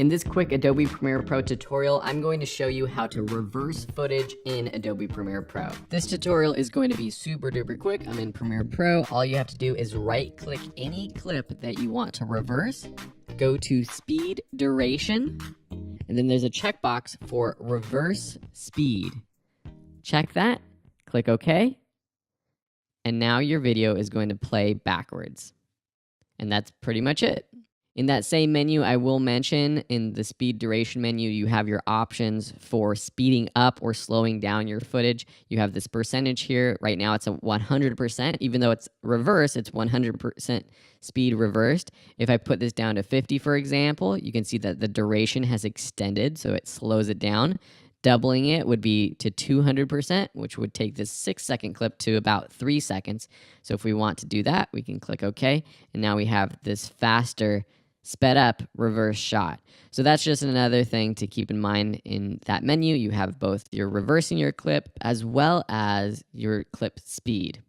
In this quick Adobe Premiere Pro tutorial, I'm going to show you how to reverse footage in Adobe Premiere Pro. This tutorial is going to be super duper quick. I'm in Premiere Pro. All you have to do is right-click any clip that you want to reverse, go to Speed Duration, and then there's a checkbox for Reverse Speed. Check that, click OK, and now your video is going to play backwards. And that's pretty much it. In that same menu, I will mention in the speed duration menu, you have your options for speeding up or slowing down your footage. You have this percentage here. Right now it's at 100%. Even though it's reversed, it's 100% speed reversed. If I put this down to 50, for example, you can see that the duration has extended, so it slows it down. Doubling it would be to 200%, which would take this 6-second clip to about 3 seconds. So if we want to do that, we can click OK, and now we have this faster sped up reverse shot. So that's just another thing to keep in mind in that menu. You have both your reversing your clip as well as your clip speed.